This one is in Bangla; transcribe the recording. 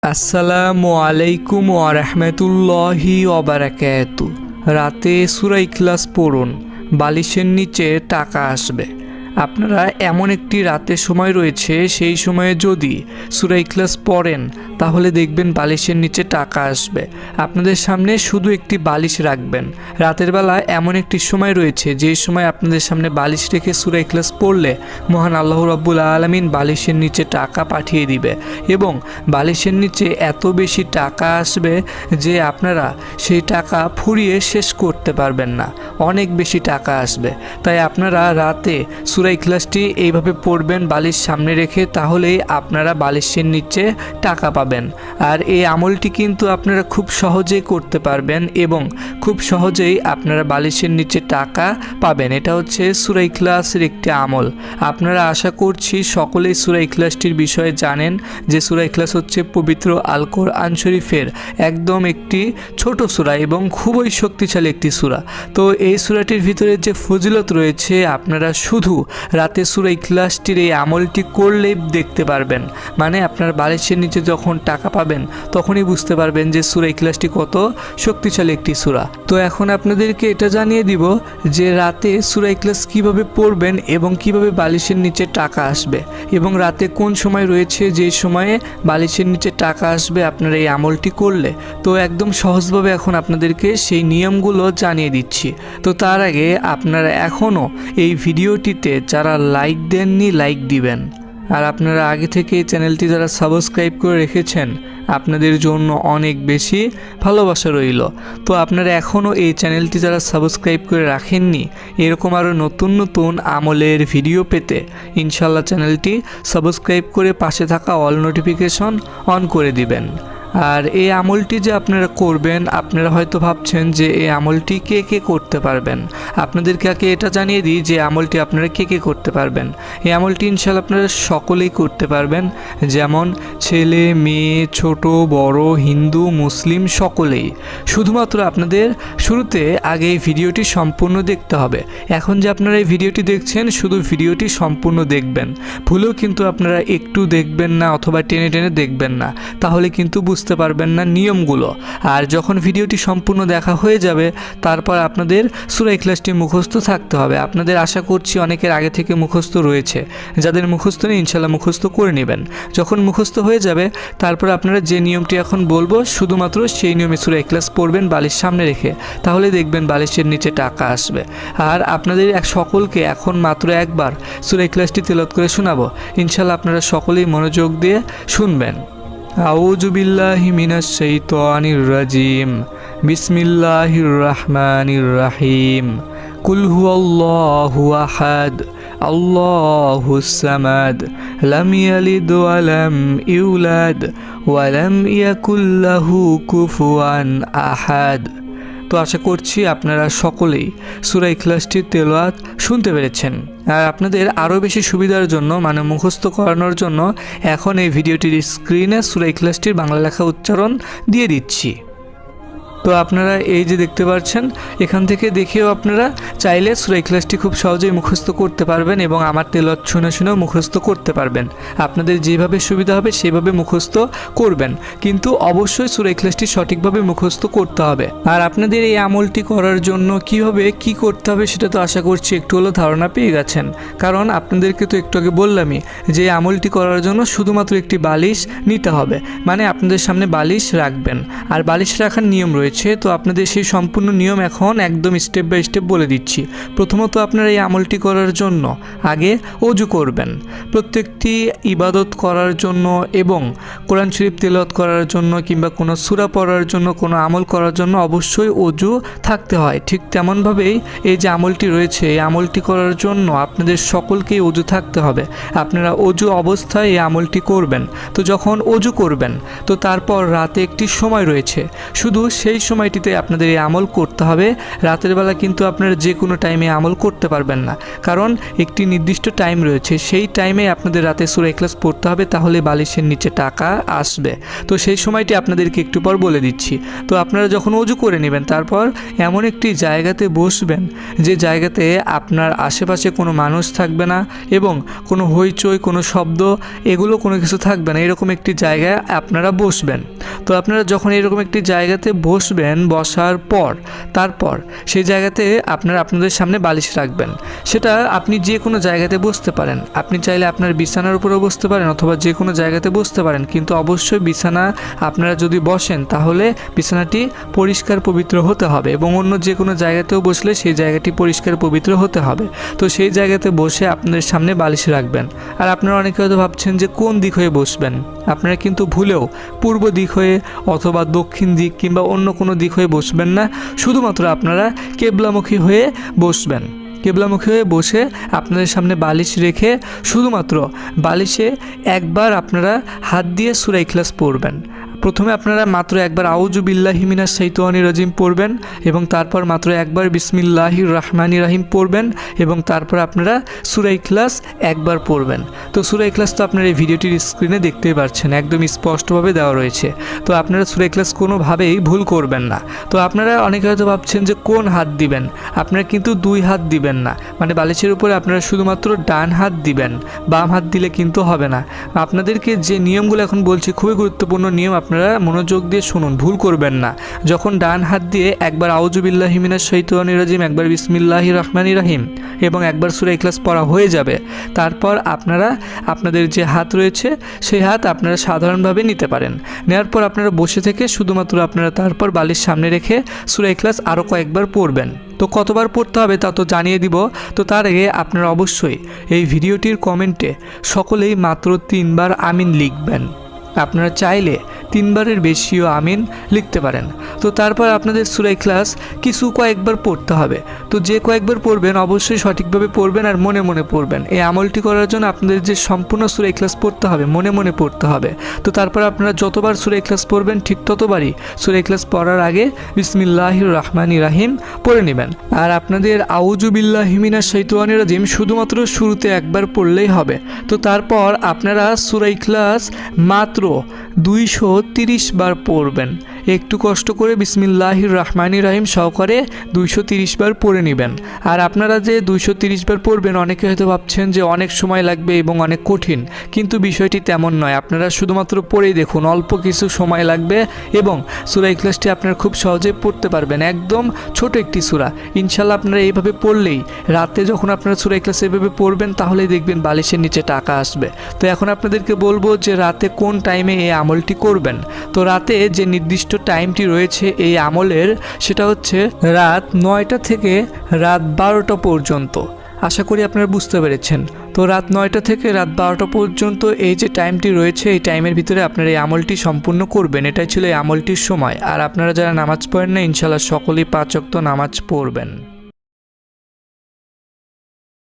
আসসালামু আলাইকুম ওয়া রাহমাতুল্লাহি ওয়া বারাকাতু। রাতে সূরা ইখলাস পড়ুন, বালিশের নিচে টাকা আসবে। আপনারা এমন একটি রাতের সময় রয়েছে, সেই সময়ে যদি সূরা ইখলাস পড়েন তাহলে দেখবেন বালিশের নিচে টাকা আসবে। আপনাদের সামনে শুধু একটি বালিশ রাখবেন। রাতের বেলা এমন একটি সময় রয়েছে যে সময় আপনাদের সামনে বালিশ রেখে সূরা ইখলাস পড়লে মহান আল্লাহ রাব্বুল আলামিন বালিশের নিচে টাকা পাঠিয়ে দিবে এবং বালিশের নিচে এত বেশি টাকা আসবে যে আপনারা সেই টাকা ফুরিয়ে শেষ করতে পারবেন না। অনেক বেশি টাকা আসবে। তাই আপনারা রাতে সূরা ইখলাসটি এইভাবে পড়বেন বালিশ সামনে রেখে, তাহলেই আপনারা বালিশের নিচে টাকা পাবেন। আর এই আমলটি কিন্তু আপনারা খুব সহজেই করতে পারবেন এবং খুব সহজেই আপনারা বালিশের নিচে টাকা পাবেন। এটা হচ্ছে সূরা ইখলাসের একটি আমল। আপনারা আশা করছি সকলেই সূরা ইখলাসটির বিষয়ে জানেন যে সূরা ইখলাস হচ্ছে পবিত্র আল কোরআন শরীফের একদম একটি ছোট সূরা এবং খুবই শক্তিশালী একটি সূরা। তো এই সূরাটির ভিতরে যে ফজিলত রয়েছে আপনারা শুধু রাতে সূরা ইখলাসটির এই আমলটি করলেই দেখতে পারবেন। মানে আপনার বালিশের নিচে যখন টাকা পাবেন তখনই বুঝতে পারবেন যে সূরা ইখলাসটি কত শক্তিশালী একটি সূরা। তো এখন আপনাদেরকে এটা জানিয়ে দিব যে রাতে সূরা ইখলাস কিভাবে পড়বেন এবং কিভাবে বালিশের নিচে টাকা আসবে এবং রাতে কোন সময় রয়েছে যে সময়ে বালিশের নিচে টাকা আসবে আপনারা এই আমলটি করলে। তো একদম সহজভাবে এখন আপনাদেরকে সেই নিয়মগুলো জানিয়ে দিচ্ছি। তো তার আগে আপনারা এখনও এই ভিডিওটিতে যারা লাইক দেননি লাইক দিবেন, আর আপনারা আগে থেকে এই চ্যানেলটি যারা সাবস্ক্রাইব করে রেখেছেন আপনাদের জন্য অনেক বেশি ভালোবাসা রইল। তো আপনারা এখনও এই চ্যানেলটি যারা সাবস্ক্রাইব করে রাখেননি এরকম আরও নতুন নতুন আমলের ভিডিও পেতে ইনশাল্লাহ চ্যানেলটি সাবস্ক্রাইব করে পাশে থাকা অল নোটিফিকেশন অন করে দিবেন। আর এই আমলটি যে আপনারা করবেন আপনারা হয়তো ভাবছেন যে এই আমলটি কে কে করতে পারবেন। আপনাদেরকে আগে এটা জানিয়ে দিই যে আমলটি আপনারা কে কে করতে পারবেন। এই আমলটি ইনশাআল্লাহ আপনারা সকলেই করতে পারবেন, যেমন ছেলে মেয়ে ছোট বড় হিন্দু মুসলিম সকলেই। শুধুমাত্র আপনাদের শুরুতে আগে এই ভিডিওটি সম্পূর্ণ দেখতে হবে। এখন যে আপনারা এই ভিডিওটি দেখছেন শুধু ভিডিওটি সম্পূর্ণ দেখবেন, ভুলেও কিন্তু আপনারা একটু দেখবেন না অথবা টেনে টেনে দেখবেন না, তাহলে কিন্তু বুঝতে পারবেন না নিয়মগুলো। আর যখন ভিডিওটি সম্পূর্ণ দেখা হয়ে যাবে তারপর আপনাদের সূরা ইখলাসটি মুখস্থ থাকতে হবে। আপনাদের আশা করছি অনেকের আগে থেকে মুখস্থ রয়েছে, যাদের মুখস্থ নেই ইনশাল্লাহ মুখস্থ করে নেবেন। যখন মুখস্থ হয়ে যাবে তারপর আপনারা যে নিয়মটি এখন বলবো শুধুমাত্র সেই নিয়মে সূরা ইখলাস পড়বেন বালিশ সামনে রেখে, তাহলে দেখবেন বালিশের নিচে টাকা আসবে। আর আপনাদের সকলকে এখন মাত্র একবার সূরা ইখলাসটি তেলাওয়াত করে শোনাবো, ইনশাল্লাহ আপনারা সকলেই মনোযোগ দিয়ে শুনবেন। আউযু বিল্লাহি মিনাশ শাইতানির রাজিম। বিসমিল্লাহির রাহমানির রাহিম। কুল হুয়াল্লাহু আহাদ আল্লাহুস সামাদ লাম ইয়ালিদ ওয়া লাম ইউলাদ ওয়া লাম ইয়াকুল লাহু কুফুয়ান আহাদ। তো আশা করছি আপনারা সকলেই সূরা ইখলাসটির তেলাওয়াত শুনতে পেরেছেন। আর আপনাদের আরও বেশি সুবিধার জন্য মানে মুখস্থ করানোর জন্য এখন এই ভিডিওটির স্ক্রিনে সূরা ইখলাসটির বাংলা লেখা উচ্চারণ দিয়ে দিচ্ছি। তো আপনারা এই যে দেখতে পাচ্ছেন এখান থেকে দেখেও আপনারা চাইলে সূরা ইখলাসটি খুব সহজেই মুখস্থ করতে পারবেন এবং আমার তেলাওয়াত শুনে শুনেও মুখস্থ করতে পারবেন। আপনাদের যেভাবে সুবিধা হবে সেভাবে মুখস্থ করবেন, কিন্তু অবশ্যই সূরা ইখলাসটি সঠিকভাবে মুখস্থ করতে হবে। আর আপনাদের এই আমলটি করার জন্য কিভাবে কি করতে হবে সেটা তো আশা করছি একটু হলেও ধারণা পেয়ে গেছেন, কারণ আপনাদেরকে তো একটু আগে বললামই যে আমলটি করার জন্য শুধুমাত্র একটি বালিশ নিতে হবে। মানে আপনাদের সামনে বালিশ রাখবেন আর বালিশ রাখার নিয়ম রয়েছে। তো আপনাদের সেই সম্পূর্ণ নিয়ম এখন একদম স্টেপ বাই স্টেপ বলে দিচ্ছি। প্রথমত আপনারা এই আমলটি করার জন্য আগে ওযু করবেন। প্রত্যেকটি ইবাদত করার জন্য এবং কোরআন শরীফ তেলাওয়াত করার জন্য কিংবা কোনো সূরা পড়ার জন্য কোনো আমল করার জন্য অবশ্যই ওযু থাকতে হয়। ঠিক তেমনভাবেই এই যে আমলটি রয়েছে এই আমলটি করার জন্য আপনাদের সকলকেই ওযু থাকতে হবে। আপনারা ওযু অবস্থায় এই আমলটি করবেন। তো যখন ওযু করবেন তো তারপর রাতে একটি সময় রয়েছে, শুধু সেই সময়টিতে আপনাদের এই আমল করতে হবে। রাতের বেলা কিন্তু আপনারা যে কোনো টাইমে আমল করতে পারবেন না, কারণ একটি নির্দিষ্ট টাইম রয়েছে, সেই টাইমে আপনাদের রাতে সূরা ইখলাস পড়তে হবে, তাহলে বালিশের নিচে টাকা আসবে। তো সেই সময়টি আপনাদেরকে একটু পর বলে দিচ্ছি। তো আপনারা যখন ওযু করে নেবেন, তারপর এমন একটি জায়গাতে বসবেন যে জায়গাতে আপনার আশেপাশে কোনো মানুষ থাকবে না এবং কোনো হইচই, কোনো শব্দ, এগুলো কোনো কিছু থাকবে না, এরকম একটি জায়গায় আপনারা বসবেন। তো আপনারা যখন এরকম একটি জায়গাতে বসবেন, বসার পর তারপর সেই জায়গাতে আপনারা আপনাদের সামনে বালিশ রাখবেন। সেটা আপনি যে কোনো জায়গাতে বসতে পারেন, আপনি চাইলে আপনার বিছানার উপরেও বসতে পারেন অথবা যে কোনো জায়গাতে বসতে পারেন, কিন্তু অবশ্যই বিছানা আপনারা যদি বসেন তাহলে বিছানাটি পরিষ্কার পবিত্র হতে হবে এবং অন্য যে কোনো জায়গাতেও বসলে সেই জায়গাটি পরিষ্কার পবিত্র হতে হবে। তো সেই জায়গাতে বসে আপনাদের সামনে বালিশ রাখবেন। আর আপনারা অনেকে হয়তো ভাবছেন যে কোন দিক হয়ে বসবেন, আপনারা কিন্তু ভুলেও পূর্ব দিক হয়ে অথবা দক্ষিণ দিক কিংবা অন্য কোনো দিক হয়ে বসবেন না, শুধুমাত্র আপনারা কেবলামুখী হয়ে বসবেন। কেবলামুখী হয়ে বসে আপনাদের সামনে বালিশ রেখে শুধুমাত্র বালিশে একবার আপনারা হাত দিয়ে সূরা ইখলাস পড়বেন। প্রথমে আপনারা মাত্র একবার আউযু বিল্লাহি মিনাশ শাইতানির রাজিম পড়বেন এবং তারপর মাত্র একবার বিসমিল্লাহির রহমানির রহিম পড়বেন এবং তারপর আপনারা সূরা ইখলাস একবার পড়বেন। তো সূরা ইখলাস তো আপনারা এই ভিডিওটির স্ক্রিনে দেখতেই পাচ্ছেন, একদম স্পষ্টভাবে দেওয়া রয়েছে। তো আপনারা সূরা ইখলাস কোনোভাবেই ভুল করবেন না। তো আপনারা অনেকে হয়তো ভাবছেন যে কোন হাত দিবেন, আপনারা কিন্তু দুই হাত দিবেন না, মানে বালিশের উপরে আপনারা শুধুমাত্র ডান হাত দিবেন, বাম হাত দিলে কিন্তু হবে না। আপনাদেরকে যে নিয়মগুলো এখন বলছি খুবই গুরুত্বপূর্ণ নিয়ম, আপনারা মনোযোগ দিয়ে শুনুন, ভুল করবেন না। যখন ডান হাত দিয়ে একবার আউযু বিল্লাহি মিনাশ শাইতানির রাজিম, একবার বিসমিল্লাহির রহমানির রহিম এবং একবার সূরা ইখলাস পড়া হয়ে যাবে, তারপর আপনারা আপনাদের যে হাত রয়েছে সেই হাত আপনারা সাধারণভাবে নিতে পারেন। নেওয়ার পর আপনারা বসে থেকে শুধুমাত্র আপনারা তারপর বালিশ সামনে রেখে সূরা ইখলাস আরও কয়েকবার পড়বেন। তো কতবার পড়তে হবে তা তো জানিয়ে দিব। তো তার আগে আপনারা অবশ্যই এই ভিডিওটির কমেন্টে সকলেই মাত্র 3 বার আমিন লিখবেন। আপনারা চাইলে 3 বারের বেশিও আমিন লিখতে পারেন। তো তারপর আপনাদের সূরা ইখলাস কয়েকবার পড়তে হবে। তো যে কয়েকবার পড়বেন অবশ্যই সঠিকভাবে পড়বেন আর মনে মনে পড়বেন। এই আমলটি করার জন্য আপনাদের যে সম্পূর্ণ সূরা ইখলাস পড়তে হবে, মনে মনে পড়তে হবে। তো তারপর আপনারা যতবার সূরা ইখলাস পড়বেন ঠিক ততবারই সূরা ইখলাস পড়ার আগে বিসমিল্লাহির রহমানির রহিম পড়ে নেবেন। আর আপনাদের আউযু বিল্লাহি মিনাশ শাইতানির রাজিম শুধুমাত্র শুরুতে একবার পড়লেই হবে। তো তারপর আপনারা সূরা ইখলাস মাত্র 230 বার পড়বেন। একটু কষ্ট করে বিসমিল্লাহির রহমানির রহিম সহকারে 230 বার পড়ে নেবেন। আর আপনারা যে 230 বার পড়বেন, অনেকে হয়তো ভাবছেন যে অনেক সময় লাগবে এবং অনেক কঠিন, কিন্তু বিষয়টি তেমন নয়। আপনারা শুধুমাত্র পড়েই দেখুন, অল্প কিছু সময় লাগবে এবং সূরা ইখলাসটি আপনারা খুব সহজে পড়তে পারবেন। একদম ছোট একটি সূরা, ইনশাল্লাহ আপনারা এইভাবে পড়লেই রাতে যখন আপনারা সূরা ইখলাস এইভাবে পড়বেন তাহলেই দেখবেন বালিশের নিচে টাকা আসবে। তো এখন আপনাদেরকে বলবো যে রাতে কোন টাইমে এই আমলটি করবেন। তো রাতে যে নির্দিষ্ট টাইমটি রয়েছে এই আমলের, সেটা হচ্ছে রাত 9টা থেকে রাত 12টা পর্যন্ত। আশা করি আপনারা বুঝতে পেরেছেন। তো রাত 9টা থেকে রাত 12টা পর্যন্ত এই যে টাইমটি রয়েছে, এই টাইমের ভিতরে আপনারা এই আমলটি সম্পূর্ণ করবেন। এটাই ছিল এই আমলটির সময়। আর আপনারা যারা নামাজ পড়েন না, ইনশাআল্লাহ সকলেই 5 ওয়াক্ত নামাজ পড়বেন।